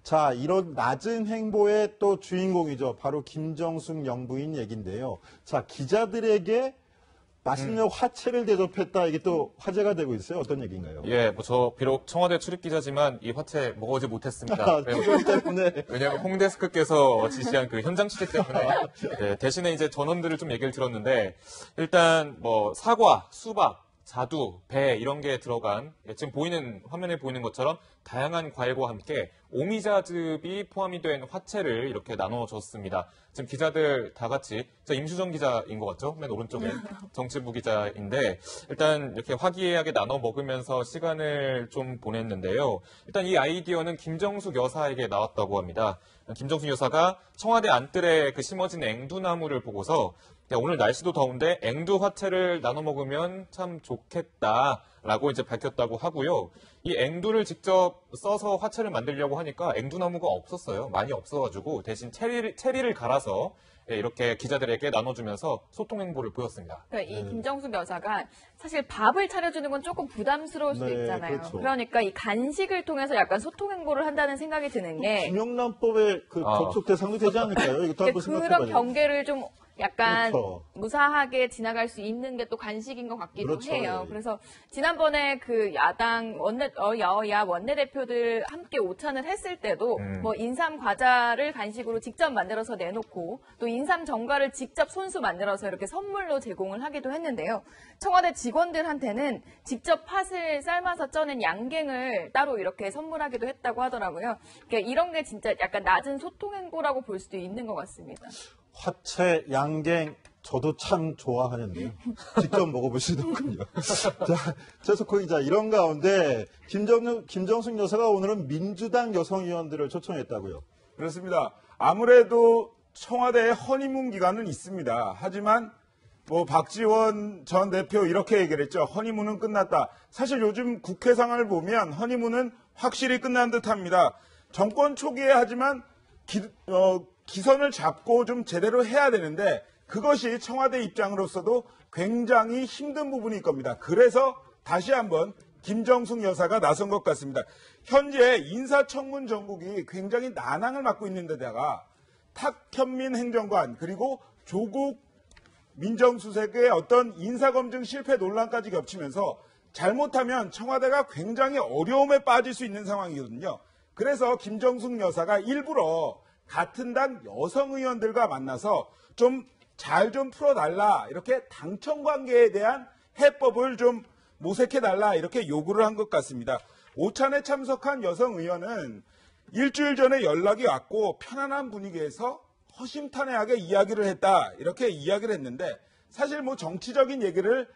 자, 이런 낮은 행보의 또 주인공이죠. 바로 김정숙 영부인 얘긴데요. 자, 기자들에게 맛있는 화채를 대접했다. 이게 또 화제가 되고 있어요. 어떤 얘기인가요? 예, 뭐 저 비록 청와대 출입 기자지만 이 화채 먹어보지 못했습니다. 그것 때문에. 왜냐하면 홍 데스크께서 지시한 그 현장 취재 때문에 네, 대신에 이제 전원들을 좀 얘기를 들었는데 일단 뭐 사과, 수박, 자두, 배 이런 게 들어간 지금 보이는 화면에 보이는 것처럼 다양한 과일과 함께 오미자즙이 포함이 된 화채를 이렇게 나눠줬습니다. 지금 기자들 다 같이 저 임수정 기자인 것 같죠? 맨 오른쪽에 정치부 기자인데 일단 이렇게 화기애애하게 나눠 먹으면서 시간을 좀 보냈는데요. 일단 이 아이디어는 김정숙 여사에게 나왔다고 합니다. 김정숙 여사가 청와대 안뜰에 그 심어진 앵두나무를 보고서 야, 오늘 날씨도 더운데 앵두 화채를 나눠 먹으면 참 좋겠다라고 이제 밝혔다고 하고요. 이 앵두를 직접 써서 화채를 만들려고 하니까 앵두나무가 없었어요. 많이 없어가지고 대신 체리를 갈아서 이렇게 기자들에게 나눠주면서 소통 행보를 보였습니다. 그러니까 이 김정숙 여사가 사실 밥을 차려주는 건 조금 부담스러울 수도 있잖아요. 그렇죠. 그러니까 이 간식을 통해서 약간 소통 행보를 한다는 생각이 드는 게 김영란법에 그 접촉 대상도 되지 않을까요? 이것도 한번 생각해봐요. 그런 경계를 좀 약간 그렇죠. 무사하게 지나갈 수 있는 게 또 간식인 것 같기도 그렇죠. 해요. 예. 그래서 지난번에 그 야당 여야 원내대표들 함께 오찬을 했을 때도 뭐 인삼 과자를 간식으로 직접 만들어서 내놓고 또 인삼 전과를 직접 손수 만들어서 이렇게 선물로 제공을 하기도 했는데요. 청와대 직원들한테는 직접 팥을 삶아서 쪄낸 양갱을 따로 이렇게 선물하기도 했다고 하더라고요. 그러니까 이런 게 진짜 약간 낮은 소통 행보라고 볼 수도 있는 것 같습니다. 화채, 양갱, 저도 참 좋아하는데요. 직접 먹어보시는군요. 자, 최석호 기자, 이런 가운데 김정숙 여사가 오늘은 민주당 여성의원들을 초청했다고요. 그렇습니다. 아무래도 청와대의 허니문 기간은 있습니다. 하지만 뭐 박지원 전 대표 이렇게 얘기를 했죠. 허니문은 끝났다. 사실 요즘 국회 상황을 보면 허니문은 확실히 끝난 듯합니다. 정권 초기에 하지만 기선을 잡고 좀 제대로 해야 되는데 그것이 청와대 입장으로서도 굉장히 힘든 부분일 겁니다. 그래서 다시 한번 김정숙 여사가 나선 것 같습니다. 현재 인사청문 전국이 굉장히 난항을 맞고 있는 데다가 탁현민 행정관 그리고 조국 민정수석의 어떤 인사검증 실패 논란까지 겹치면서 잘못하면 청와대가 굉장히 어려움에 빠질 수 있는 상황이거든요. 그래서 김정숙 여사가 일부러 같은 당 여성 의원들과 만나서 좀 잘 좀 풀어달라 이렇게 당청 관계에 대한 해법을 좀 모색해달라 이렇게 요구를 한 것 같습니다. 오찬에 참석한 여성 의원은 일주일 전에 연락이 왔고 편안한 분위기에서 허심탄회하게 이야기를 했다 이렇게 이야기를 했는데 사실 뭐 정치적인 얘기를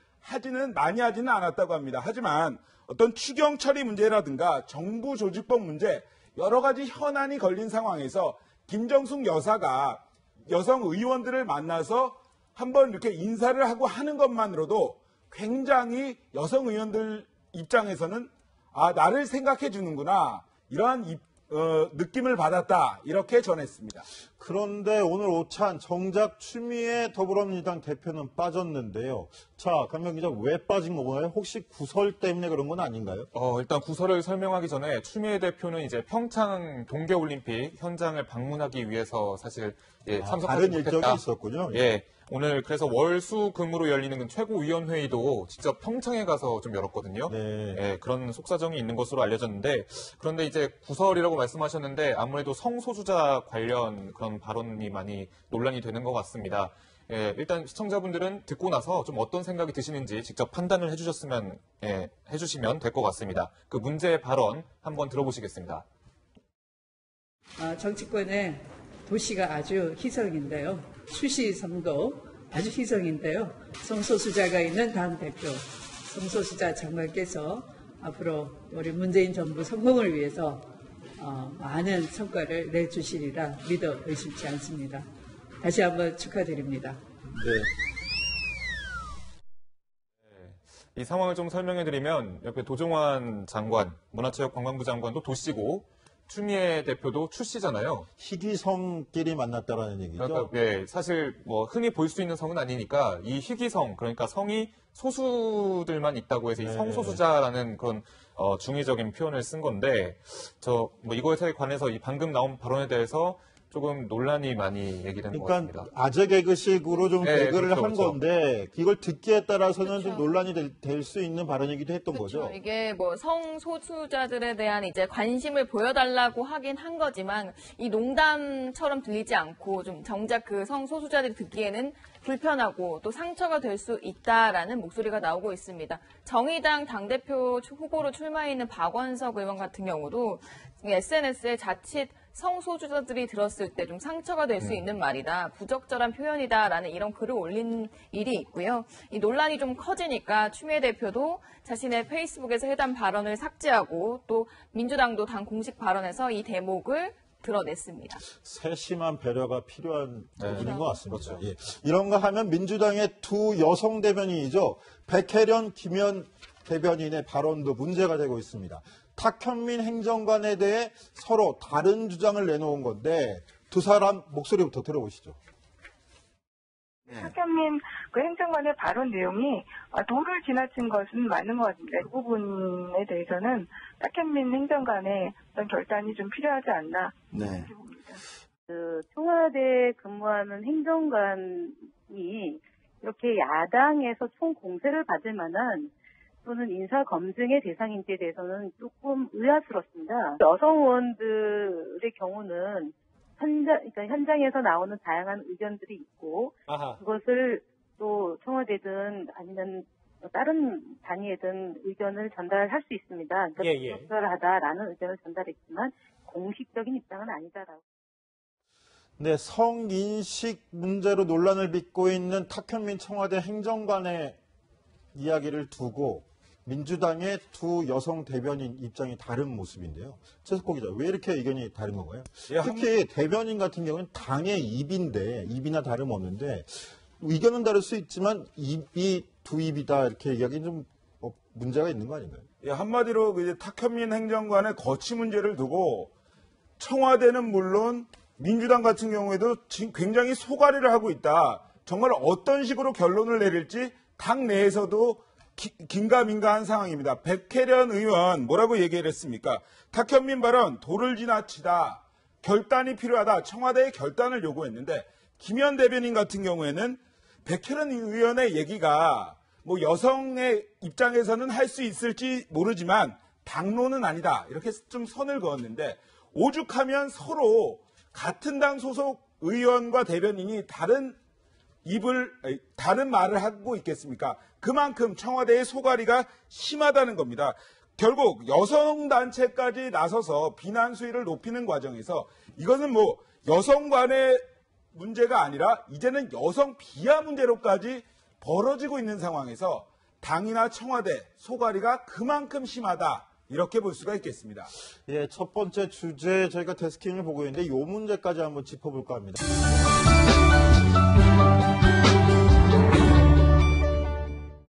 많이 하지는 않았다고 합니다. 하지만 어떤 추경 처리 문제라든가 정부 조직법 문제 여러 가지 현안이 걸린 상황에서 김정숙 여사가 여성 의원들을 만나서 한번 이렇게 인사를 하고 하는 것만으로도 굉장히 여성 의원들 입장에서는 나를 생각해 주는구나 이러한 느낌을 받았다 이렇게 전했습니다. 그런데 오늘 오찬 정작 추미애 더불어민주당 대표는 빠졌는데요. 자, 강명 기자 왜 빠진 건가요? 혹시 구설 때문에 그런 건 아닌가요? 일단 구설을 설명하기 전에 추미애 대표는 이제 평창 동계올림픽 현장을 방문하기 위해서 사실 참석하지 다른 못했다. 일정이 있었군요. 예. 오늘 그래서 월수금으로 열리는 그 최고위원회의도 직접 평창에 가서 좀 열었거든요. 네. 예, 그런 속사정이 있는 것으로 알려졌는데 그런데 이제 구설이라고 말씀하셨는데 아무래도 성소수자 관련 그런 발언이 많이 논란이 되는 것 같습니다. 예, 일단 시청자분들은 듣고 나서 좀 어떤 생각이 드시는지 직접 판단을 해주시면 될 것 같습니다. 그 문제의 발언 한번 들어보시겠습니다. 정치권의 도시가 아주 희성인데요. 수시성도 아주 희성인데요. 성소수자가 있는 당 대표, 성소수자 장관께서 앞으로 우리 문재인 정부 성공을 위해서 많은 성과를 내주시리라 믿어 의심치 않습니다. 다시 한번 축하드립니다. 네. 이 상황을 좀 설명해드리면 옆에 도종환 장관, 문화체육관광부 장관도 도시고 추미애 대표도 출시잖아요. 희귀성끼리 만났다라는 얘기죠. 그러니까 네, 사실 뭐 흔히 볼 수 있는 성은 아니니까 이 희귀성, 그러니까 성이 소수들만 있다고 해서 이 네. 성소수자라는 그런 중의적인 표현을 쓴 건데 저 뭐 이거에 관해서 이 방금 나온 발언에 대해서 조금 논란이 많이 얘기된 것 그러니까 같습니다. 아재 개그식으로 좀 네, 개그를 그렇죠, 한 그렇죠. 건데 이걸 듣기에 따라서는 좀 그렇죠. 논란이 될 수 있는 발언이기도 했던 그렇죠. 거죠. 이게 뭐 성소수자들에 대한 이제 관심을 보여달라고 하긴 한 거지만 이 농담처럼 들리지 않고 좀 정작 그 성소수자들이 듣기에는 불편하고 또 상처가 될 수 있다라는 목소리가 나오고 있습니다. 정의당 당대표 후보로 출마해 있는 박원석 의원 같은 경우도 SNS에 자칫 성소수자들이 들었을 때 좀 상처가 될 수 있는 말이다. 부적절한 표현이다라는 이런 글을 올린 일이 있고요. 이 논란이 좀 커지니까 추미애 대표도 자신의 페이스북에서 해당 발언을 삭제하고 또 민주당도 당 공식 발언에서 이 대목을 드러냈습니다. 세심한 배려가 필요한 네. 부분인 것 같습니다. 그렇죠. 예. 이런가 하면 민주당의 두 여성 대변인이죠. 백혜련, 김현 대변인의 발언도 문제가 되고 있습니다. 탁현민 행정관에 대해 서로 다른 주장을 내놓은 건데 두 사람 목소리부터 들어보시죠. 탁현민 그 행정관의 발언 내용이 도를 지나친 것은 맞는 것 같습니다. 그 부분에 대해서는 탁현민 행정관의 어떤 결단이 좀 필요하지 않나 네. 이렇게 봅니다. 그 청와대에 근무하는 행정관이 이렇게 야당에서 총 공세를 받을 만한 또는 인사 검증의 대상인지에 대해서는 조금 의아스럽습니다. 여성 의원들의 경우는 그러니까 현장에서 나오는 다양한 의견들이 있고 그것을 또 청와대든 아니면 다른 단위에든 의견을 전달할 수 있습니다. 그러니까 부적절하다라는 의견을 전달했지만 공식적인 입장은 아니다라고. 네, 성인식 문제로 논란을 빚고 있는 탁현민 청와대 행정관의 이야기를 두고 민주당의 두 여성 대변인 입장이 다른 모습인데요. 최석호 기자, 왜 이렇게 의견이 다른 건가요? 예, 특히 대변인 같은 경우는 당의 입인데, 입이나 다름없는데, 의견은 다를 수 있지만 입이 두 입이다 이렇게 얘기하기는 좀 문제가 있는 거 아닌가요? 예, 한마디로 이제 탁현민 행정관의 거취 문제를 두고 청와대는 물론 민주당 같은 경우에도 지금 굉장히 소가리를 하고 있다. 정말 어떤 식으로 결론을 내릴지 당 내에서도 긴가민가한 상황입니다. 백혜련 의원 뭐라고 얘기를 했습니까? 탁현민 발언 도를 지나치다. 결단이 필요하다. 청와대의 결단을 요구했는데 김현 대변인 같은 경우에는 백혜련 의원의 얘기가 뭐 여성의 입장에서는 할 수 있을지 모르지만 당론은 아니다. 이렇게 좀 선을 그었는데 오죽하면 서로 같은 당 소속 의원과 대변인이 다른 말을 하고 있겠습니까? 그만큼 청와대의 소가리가 심하다는 겁니다. 결국 여성단체까지 나서서 비난 수위를 높이는 과정에서 이것은 뭐 여성 간의 문제가 아니라 이제는 여성 비하 문제로까지 벌어지고 있는 상황에서 당이나 청와대 소가리가 그만큼 심하다. 이렇게 볼 수가 있겠습니다. 예, 첫 번째 주제 저희가 데스킹을 보고 있는데 이 문제까지 한번 짚어볼까 합니다.